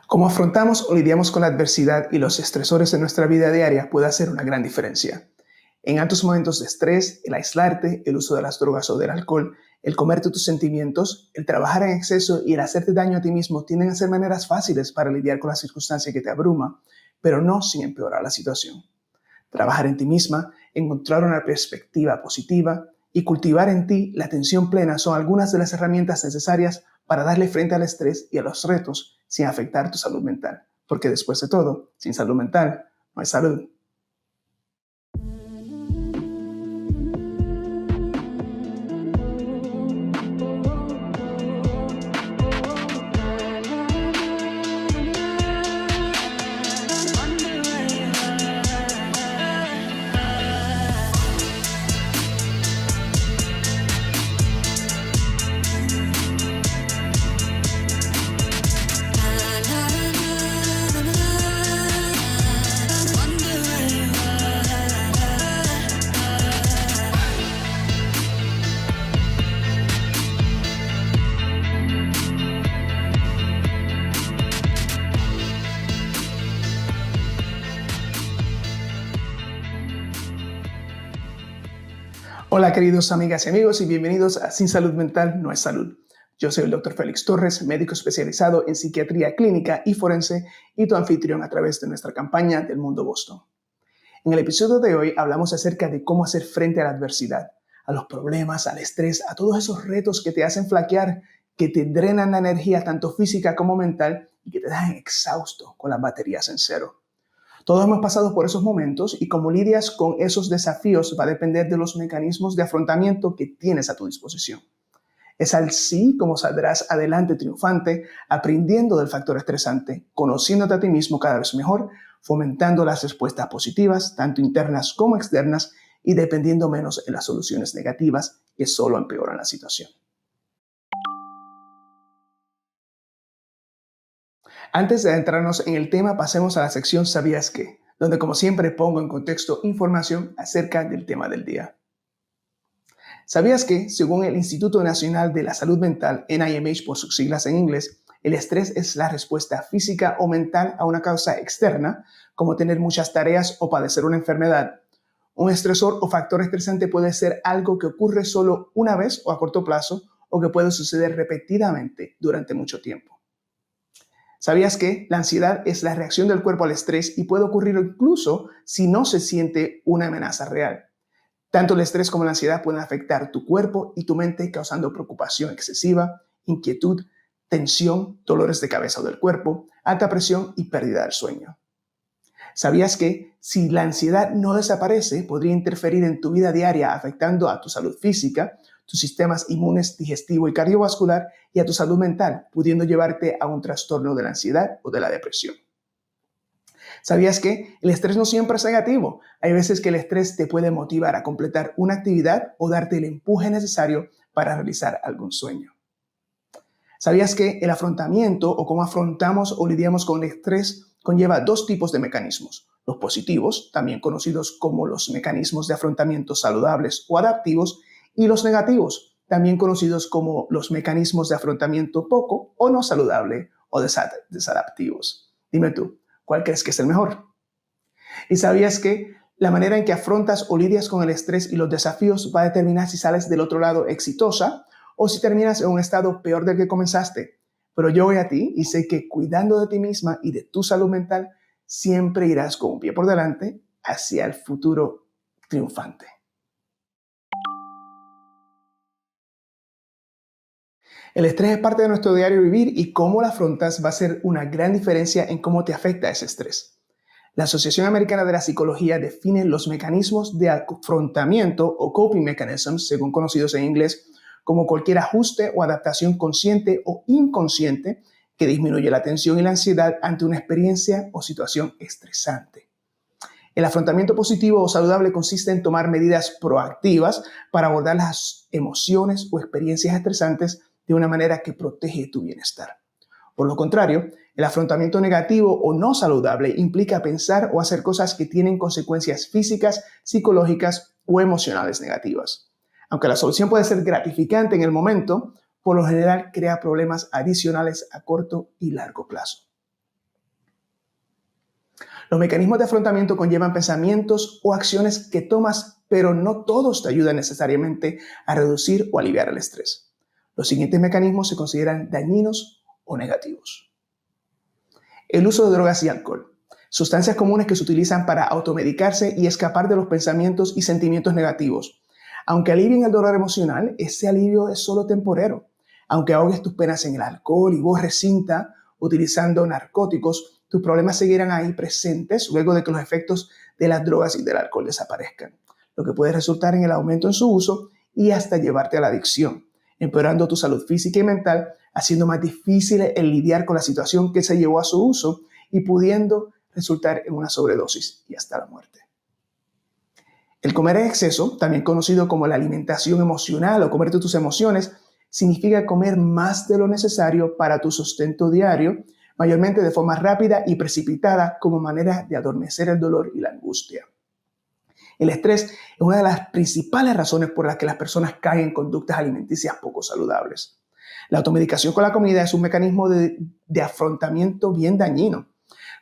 Cómo afrontamos o lidiamos con la adversidad y los estresores en nuestra vida diaria puede hacer una gran diferencia. En altos momentos de estrés, el aislarte, el uso de las drogas o del alcohol, el comerte tus sentimientos, el trabajar en exceso y el hacerte daño a ti mismo tienden a ser maneras fáciles para lidiar con la circunstancia que te abruma, pero no sin empeorar la situación. Trabajar en ti misma, encontrar una perspectiva positiva y cultivar en ti la atención plena son algunas de las herramientas necesarias para darle frente al estrés y a los retos sin afectar tu salud mental. Porque después de todo, sin salud mental, no hay salud. Hola queridos amigas y amigos y bienvenidos a Sin Salud Mental No es Salud. Yo soy el Dr. Félix Torres, médico especializado en psiquiatría clínica y forense y tu anfitrión a través de nuestra campaña del Mundo Boston. En el episodio de hoy hablamos acerca de cómo hacer frente a la adversidad, a los problemas, al estrés, a todos esos retos que te hacen flaquear, que te drenan la energía tanto física como mental y que te dejan exhausto con las baterías en cero. Todos hemos pasado por esos momentos y cómo lidias con esos desafíos va a depender de los mecanismos de afrontamiento que tienes a tu disposición. Es así como saldrás adelante triunfante, aprendiendo del factor estresante, conociéndote a ti mismo cada vez mejor, fomentando las respuestas positivas, tanto internas como externas, y dependiendo menos en las soluciones negativas que solo empeoran la situación. Antes de adentrarnos en el tema, pasemos a la sección ¿Sabías qué?, donde como siempre pongo en contexto información acerca del tema del día. ¿Sabías que, según el Instituto Nacional de la Salud Mental, NIMH por sus siglas en inglés, el estrés es la respuesta física o mental a una causa externa, como tener muchas tareas o padecer una enfermedad? Un estresor o factor estresante puede ser algo que ocurre solo una vez o a corto plazo, o que puede suceder repetidamente durante mucho tiempo. ¿Sabías que la ansiedad es la reacción del cuerpo al estrés y puede ocurrir incluso si no se siente una amenaza real? Tanto el estrés como la ansiedad pueden afectar tu cuerpo y tu mente, causando preocupación excesiva, inquietud, tensión, dolores de cabeza o del cuerpo, alta presión y pérdida del sueño. ¿Sabías que si la ansiedad no desaparece, podría interferir en tu vida diaria, afectando a tu salud física, tus sistemas inmunes, digestivo y cardiovascular, y a tu salud mental, pudiendo llevarte a un trastorno de la ansiedad o de la depresión? ¿Sabías que el estrés no siempre es negativo? Hay veces que el estrés te puede motivar a completar una actividad o darte el empuje necesario para realizar algún sueño. ¿Sabías que el afrontamiento o cómo afrontamos o lidiamos con el estrés conlleva dos tipos de mecanismos? Los positivos, también conocidos como los mecanismos de afrontamiento saludables o adaptivos, y los negativos, también conocidos como los mecanismos de afrontamiento poco o no saludable o desadaptivos. Dime tú, ¿cuál crees que es el mejor? ¿Y sabías que la manera en que afrontas o lidias con el estrés y los desafíos va a determinar si sales del otro lado exitosa o si terminas en un estado peor del que comenzaste? Pero yo voy a ti y sé que cuidando de ti misma y de tu salud mental, siempre irás con un pie por delante hacia el futuro triunfante. El estrés es parte de nuestro diario vivir y cómo lo afrontas va a ser una gran diferencia en cómo te afecta ese estrés. La Asociación Americana de la Psicología define los mecanismos de afrontamiento o coping mechanisms, según conocidos en inglés, como cualquier ajuste o adaptación consciente o inconsciente que disminuye la tensión y la ansiedad ante una experiencia o situación estresante. El afrontamiento positivo o saludable consiste en tomar medidas proactivas para abordar las emociones o experiencias estresantes de una manera que protege tu bienestar. Por lo contrario, el afrontamiento negativo o no saludable implica pensar o hacer cosas que tienen consecuencias físicas, psicológicas o emocionales negativas. Aunque la solución puede ser gratificante en el momento, por lo general crea problemas adicionales a corto y largo plazo. Los mecanismos de afrontamiento conllevan pensamientos o acciones que tomas, pero no todos te ayudan necesariamente a reducir o aliviar el estrés. Los siguientes mecanismos se consideran dañinos o negativos. El uso de drogas y alcohol. Sustancias comunes que se utilizan para automedicarse y escapar de los pensamientos y sentimientos negativos. Aunque alivien el dolor emocional, ese alivio es solo temporero. Aunque ahogues tus penas en el alcohol y borres cinta utilizando narcóticos, tus problemas seguirán ahí presentes luego de que los efectos de las drogas y del alcohol desaparezcan, lo que puede resultar en el aumento en su uso y hasta llevarte a la adicción, empeorando tu salud física y mental, haciendo más difícil el lidiar con la situación que se llevó a su uso y pudiendo resultar en una sobredosis y hasta la muerte. El comer en exceso, también conocido como la alimentación emocional o comerte tus emociones, significa comer más de lo necesario para tu sustento diario, mayormente de forma rápida y precipitada como manera de adormecer el dolor y la angustia. El estrés es una de las principales razones por las que las personas caen en conductas alimenticias poco saludables. La automedicación con la comida es un mecanismo de afrontamiento bien dañino.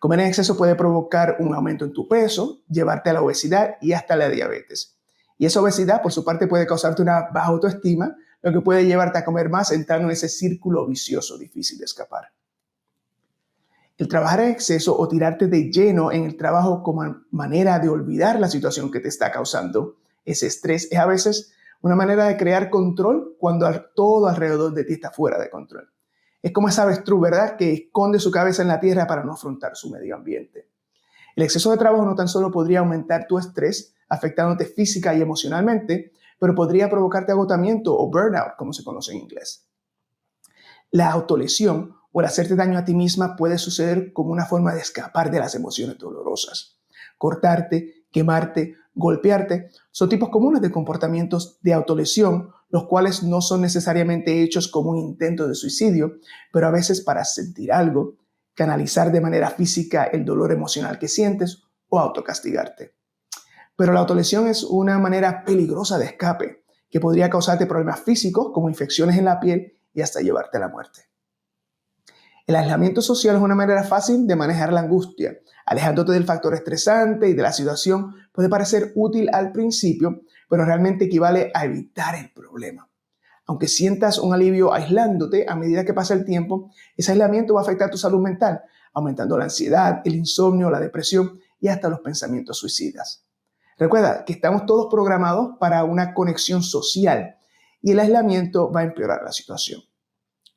Comer en exceso puede provocar un aumento en tu peso, llevarte a la obesidad y hasta la diabetes. Y esa obesidad, por su parte, puede causarte una baja autoestima, lo que puede llevarte a comer más, entrando en ese círculo vicioso difícil de escapar. El trabajar en exceso o tirarte de lleno en el trabajo como manera de olvidar la situación que te está causando ese estrés es a veces una manera de crear control cuando todo alrededor de ti está fuera de control. Es como esa avestruz, ¿verdad?, que esconde su cabeza en la tierra para no afrontar su medio ambiente. El exceso de trabajo no tan solo podría aumentar tu estrés, afectándote física y emocionalmente, pero podría provocarte agotamiento o burnout, como se conoce en inglés. La autolesión o el hacerte daño a ti misma puede suceder como una forma de escapar de las emociones dolorosas. Cortarte, quemarte, golpearte son tipos comunes de comportamientos de autolesión, los cuales no son necesariamente hechos como un intento de suicidio, pero a veces para sentir algo, canalizar de manera física el dolor emocional que sientes o autocastigarte. Pero la autolesión es una manera peligrosa de escape que podría causarte problemas físicos como infecciones en la piel y hasta llevarte a la muerte. El aislamiento social es una manera fácil de manejar la angustia. Alejándote del factor estresante y de la situación puede parecer útil al principio, pero realmente equivale a evitar el problema. Aunque sientas un alivio aislándote, a medida que pasa el tiempo, ese aislamiento va a afectar tu salud mental, aumentando la ansiedad, el insomnio, la depresión y hasta los pensamientos suicidas. Recuerda que estamos todos programados para una conexión social y el aislamiento va a empeorar la situación.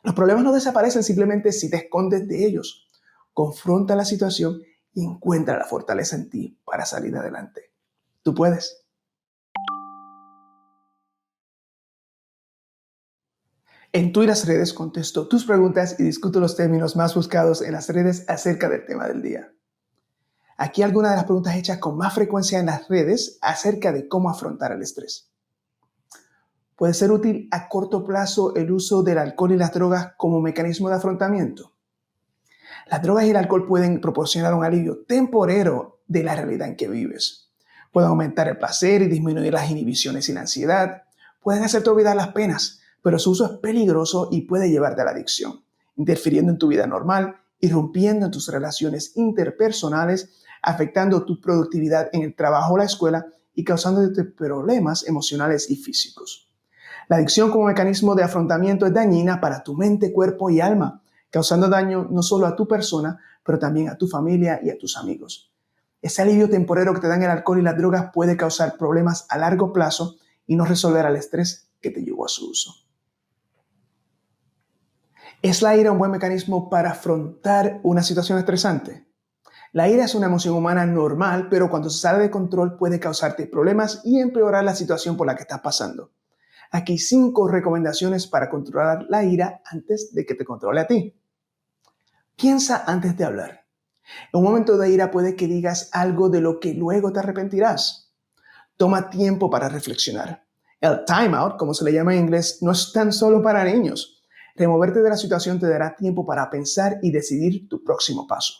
Los problemas no desaparecen simplemente si te escondes de ellos. Confronta la situación y encuentra la fortaleza en ti para salir adelante. Tú puedes. En Tú y las redes contesto tus preguntas y discuto los términos más buscados en las redes acerca del tema del día. Aquí algunas de las preguntas hechas con más frecuencia en las redes acerca de cómo afrontar el estrés. ¿Puede ser útil a corto plazo el uso del alcohol y las drogas como mecanismo de afrontamiento? Las drogas y el alcohol pueden proporcionar un alivio temporero de la realidad en que vives. Pueden aumentar el placer y disminuir las inhibiciones y la ansiedad. Pueden hacerte olvidar las penas, pero su uso es peligroso y puede llevarte a la adicción, interfiriendo en tu vida normal, irrumpiendo en tus relaciones interpersonales, afectando tu productividad en el trabajo o la escuela y causándote problemas emocionales y físicos. La adicción como mecanismo de afrontamiento es dañina para tu mente, cuerpo y alma, causando daño no solo a tu persona, pero también a tu familia y a tus amigos. Ese alivio temporero que te dan el alcohol y las drogas puede causar problemas a largo plazo y no resolver el estrés que te llevó a su uso. ¿Es la ira un buen mecanismo para afrontar una situación estresante? La ira es una emoción humana normal, pero cuando se sale de control puede causarte problemas y empeorar la situación por la que estás pasando. Aquí 5 recomendaciones para controlar la ira antes de que te controle a ti. Piensa antes de hablar. En un momento de ira puede que digas algo de lo que luego te arrepentirás. Toma tiempo para reflexionar. El time out, como se le llama en inglés, no es tan solo para niños. Removerte de la situación te dará tiempo para pensar y decidir tu próximo paso.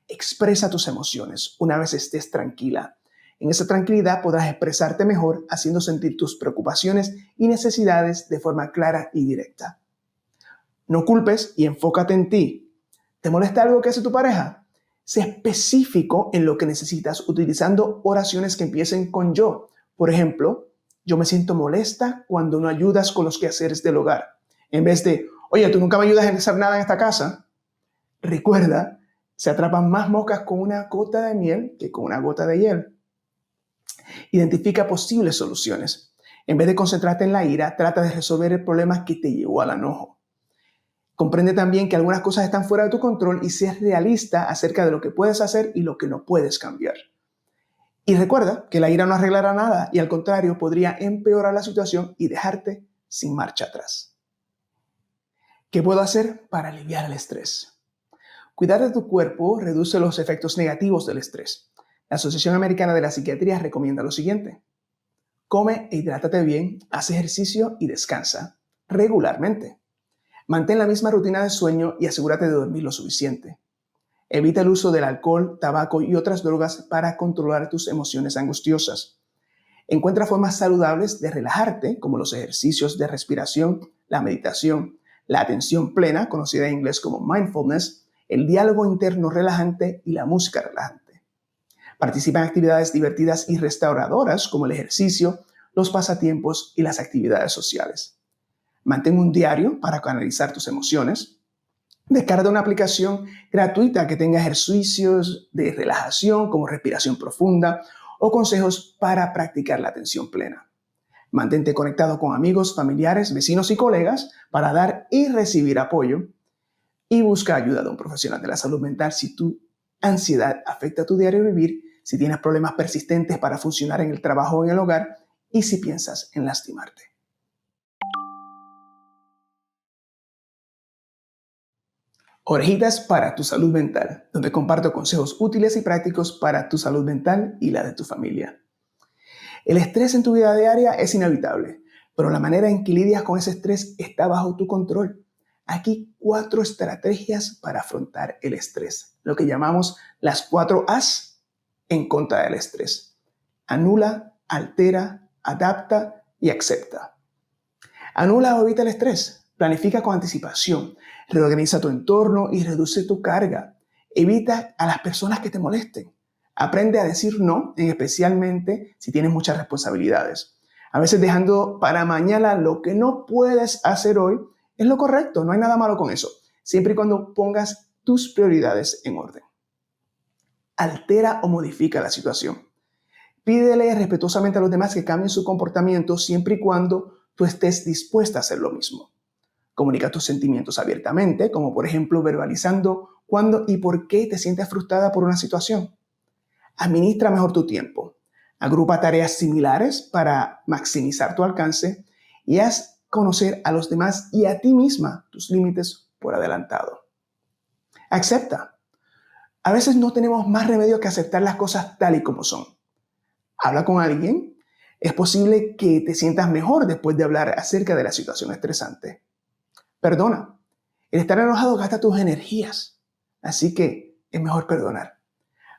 Expresa tus emociones una vez estés tranquila. En esa tranquilidad podrás expresarte mejor, haciendo sentir tus preocupaciones y necesidades de forma clara y directa. No culpes y enfócate en ti. ¿Te molesta algo que hace tu pareja? Sé específico en lo que necesitas utilizando oraciones que empiecen con yo. Por ejemplo, yo me siento molesta cuando no ayudas con los quehaceres del hogar. En vez de, oye, tú nunca me ayudas a hacer nada en esta casa. Recuerda, se atrapan más moscas con una gota de miel que con una gota de hiel. Identifica posibles soluciones. En vez de concentrarte en la ira, trata de resolver el problema que te llevó al enojo. Comprende también que algunas cosas están fuera de tu control y sé realista acerca de lo que puedes hacer y lo que no puedes cambiar. Y recuerda que la ira no arreglará nada y al contrario podría empeorar la situación y dejarte sin marcha atrás. ¿Qué puedo hacer para aliviar el estrés? Cuidar de tu cuerpo reduce los efectos negativos del estrés. La Asociación Americana de la Psiquiatría recomienda lo siguiente. Come e hidrátate bien, haz ejercicio y descansa regularmente. Mantén la misma rutina de sueño y asegúrate de dormir lo suficiente. Evita el uso del alcohol, tabaco y otras drogas para controlar tus emociones angustiosas. Encuentra formas saludables de relajarte, como los ejercicios de respiración, la meditación, la atención plena, conocida en inglés como mindfulness, el diálogo interno relajante y la música relajante. Participa en actividades divertidas y restauradoras como el ejercicio, los pasatiempos y las actividades sociales. Mantén un diario para canalizar tus emociones. Descarga una aplicación gratuita que tenga ejercicios de relajación como respiración profunda o consejos para practicar la atención plena. Mantente conectado con amigos, familiares, vecinos y colegas para dar y recibir apoyo. Y busca ayuda de un profesional de la salud mental si tu ansiedad afecta tu diario vivir, si tienes problemas persistentes para funcionar en el trabajo o en el hogar y si piensas en lastimarte. Orejitas para tu salud mental, donde comparto consejos útiles y prácticos para tu salud mental y la de tu familia. El estrés en tu vida diaria es inevitable, pero la manera en que lidias con ese estrés está bajo tu control. Aquí 4 estrategias para afrontar el estrés, lo que llamamos las 4 A's en contra del estrés. Anula, altera, adapta y acepta. Anula o evita el estrés. Planifica con anticipación. Reorganiza tu entorno y reduce tu carga. Evita a las personas que te molesten. Aprende a decir no, especialmente si tienes muchas responsabilidades. A veces dejando para mañana lo que no puedes hacer hoy es lo correcto. No hay nada malo con eso, siempre y cuando pongas tus prioridades en orden. Altera o modifica la situación. Pídele respetuosamente a los demás que cambien su comportamiento siempre y cuando tú estés dispuesta a hacer lo mismo. Comunica tus sentimientos abiertamente, como por ejemplo verbalizando cuándo y por qué te sientes frustrada por una situación. Administra mejor tu tiempo. Agrupa tareas similares para maximizar tu alcance y haz conocer a los demás y a ti misma tus límites por adelantado. Acepta. A veces no tenemos más remedio que aceptar las cosas tal y como son. Habla con alguien. Es posible que te sientas mejor después de hablar acerca de la situación estresante. Perdona. El estar enojado gasta tus energías, así que es mejor perdonar.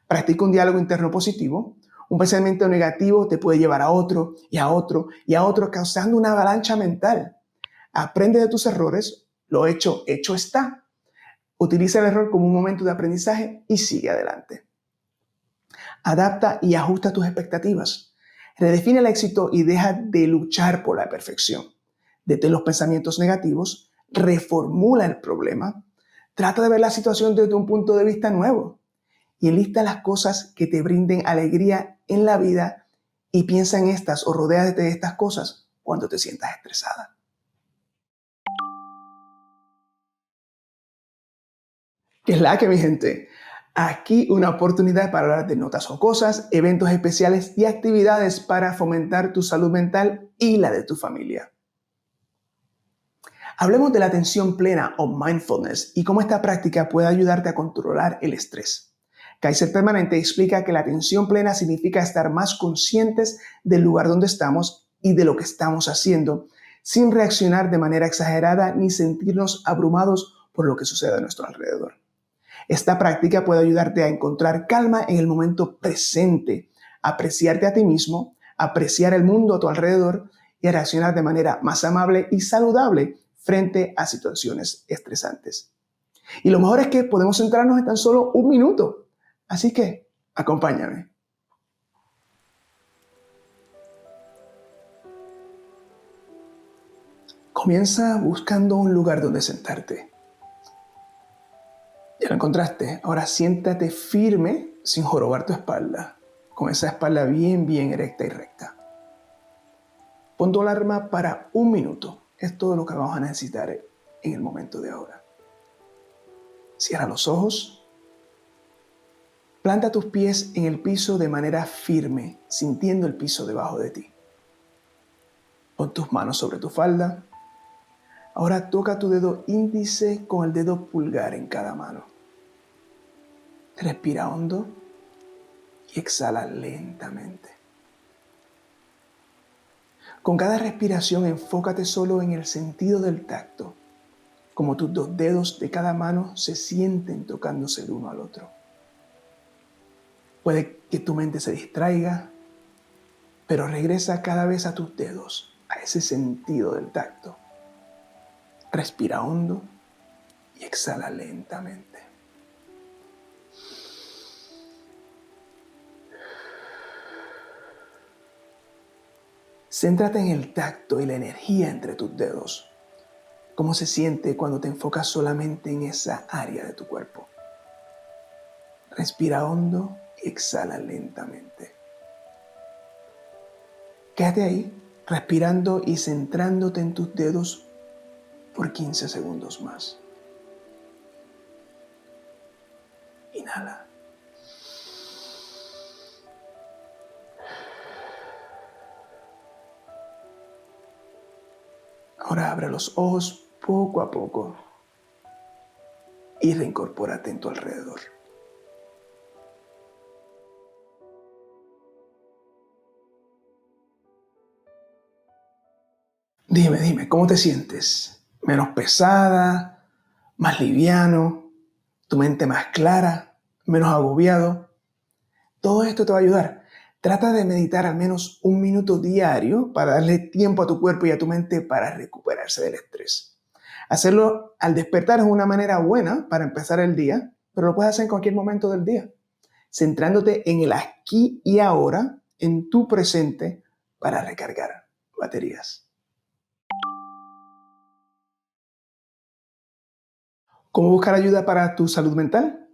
Practica un diálogo interno positivo. Un pensamiento negativo te puede llevar a otro y a otro y a otro, causando una avalancha mental. Aprende de tus errores. Lo hecho, hecho está. Utiliza el error como un momento de aprendizaje y sigue adelante. Adapta y ajusta tus expectativas. Redefine el éxito y deja de luchar por la perfección. Detén los pensamientos negativos, reformula el problema, trata de ver la situación desde un punto de vista nuevo y enlista las cosas que te brinden alegría en la vida y piensa en estas o rodéate de estas cosas cuando te sientas estresada. ¿Qué es la que, mi gente? Aquí una oportunidad para hablar de notas jocosas, eventos especiales y actividades para fomentar tu salud mental y la de tu familia. Hablemos de la atención plena o mindfulness y cómo esta práctica puede ayudarte a controlar el estrés. Kaiser Permanente explica que la atención plena significa estar más conscientes del lugar donde estamos y de lo que estamos haciendo, sin reaccionar de manera exagerada ni sentirnos abrumados por lo que sucede a nuestro alrededor. Esta práctica puede ayudarte a encontrar calma en el momento presente, apreciarte a ti mismo, apreciar el mundo a tu alrededor y a reaccionar de manera más amable y saludable frente a situaciones estresantes. Y lo mejor es que podemos centrarnos en tan solo un minuto. Así que, acompáñame. Comienza buscando un lugar donde sentarte. Ya lo encontraste. Ahora siéntate firme sin jorobar tu espalda, con esa espalda bien erecta y recta. Pon tu alarma para 1 minuto. Es todo lo que vamos a necesitar en el momento de ahora. Cierra los ojos. Planta tus pies en el piso de manera firme, sintiendo el piso debajo de ti. Pon tus manos sobre tu falda. Ahora toca tu dedo índice con el dedo pulgar en cada mano. Respira hondo y exhala lentamente. Con cada respiración enfócate solo en el sentido del tacto, como tus 2 dedos de cada mano se sienten tocándose el uno al otro. Puede que tu mente se distraiga, pero regresa cada vez a tus dedos, a ese sentido del tacto. Respira hondo y exhala lentamente. Céntrate en el tacto y la energía entre tus dedos. ¿Cómo se siente cuando te enfocas solamente en esa área de tu cuerpo? Respira hondo y exhala lentamente. Quédate ahí, respirando y centrándote en tus dedos por 15 segundos más. Inhala. Ahora abre los ojos poco a poco y reincorpórate en tu alrededor. Dime, ¿cómo te sientes? ¿Menos pesada? ¿Más liviano? ¿Tu mente más clara? ¿Menos agobiado? Todo esto te va a ayudar. Trata de meditar al menos 1 minuto diario para darle tiempo a tu cuerpo y a tu mente para recuperarse del estrés. Hacerlo al despertar es una manera buena para empezar el día, pero lo puedes hacer en cualquier momento del día, centrándote en el aquí y ahora, en tu presente, para recargar baterías. ¿Cómo buscar ayuda para tu salud mental?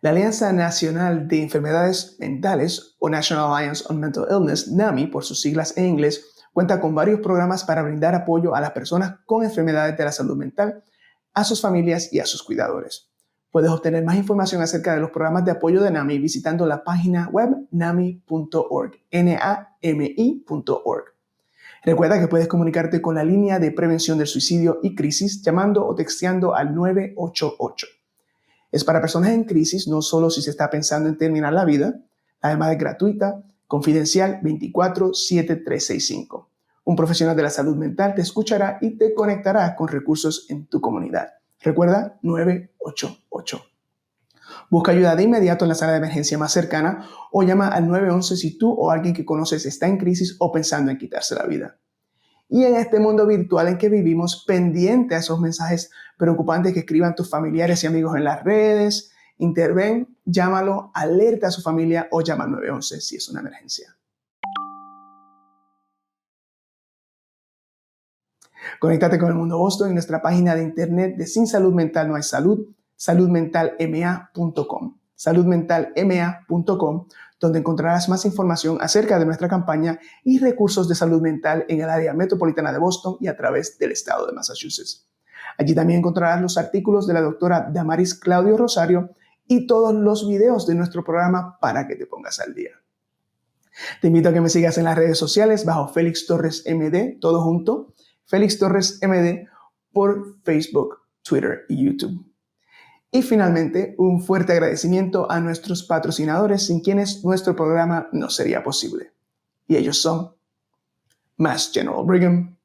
La Alianza Nacional de Enfermedades Mentales, o National Alliance on Mental Illness, NAMI por sus siglas en inglés, cuenta con varios programas para brindar apoyo a las personas con enfermedades de la salud mental, a sus familias y a sus cuidadores. Puedes obtener más información acerca de los programas de apoyo de NAMI visitando la página web nami.org, nami.org. Recuerda que puedes comunicarte con la línea de prevención del suicidio y crisis llamando o texteando al 988. Es para personas en crisis, no solo si se está pensando en terminar la vida. Además es gratuita, confidencial 24/7/365. Un profesional de la salud mental te escuchará y te conectará con recursos en tu comunidad. Recuerda 988. Busca ayuda de inmediato en la sala de emergencia más cercana o llama al 911 si tú o alguien que conoces está en crisis o pensando en quitarse la vida. Y en este mundo virtual en que vivimos, pendiente a esos mensajes preocupantes que escriban tus familiares y amigos en las redes, interven, llámalo, alerta a su familia o llama al 911 si es una emergencia. Conéctate con el Mundo Boston en nuestra página de internet de Sin Salud Mental No Hay Salud, saludmentalma.com. saludmentalma.com, donde encontrarás más información acerca de nuestra campaña y recursos de salud mental en el área metropolitana de Boston y a través del estado de Massachusetts. Allí también encontrarás los artículos de la doctora Damaris Claudio Rosario y todos los videos de nuestro programa para que te pongas al día. Te invito a que me sigas en las redes sociales bajo Félix Torres MD, todo junto, Félix Torres MD por Facebook, Twitter y YouTube. Y finalmente, un fuerte agradecimiento a nuestros patrocinadores sin quienes nuestro programa no sería posible. Y ellos son Mass General Brigham,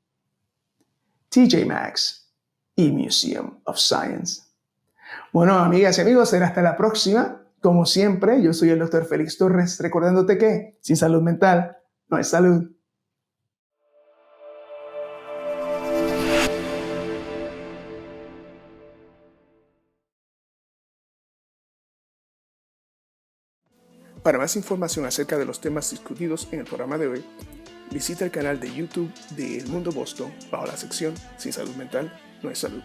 TJ Maxx y Museum of Science. Bueno, amigas y amigos, será hasta la próxima. Como siempre, yo soy el Dr. Félix Torres, recordándote que sin salud mental no hay salud. Para más información acerca de los temas discutidos en el programa de hoy, visita el canal de YouTube de El Mundo Boston bajo la sección Sin Salud Mental, No es Salud.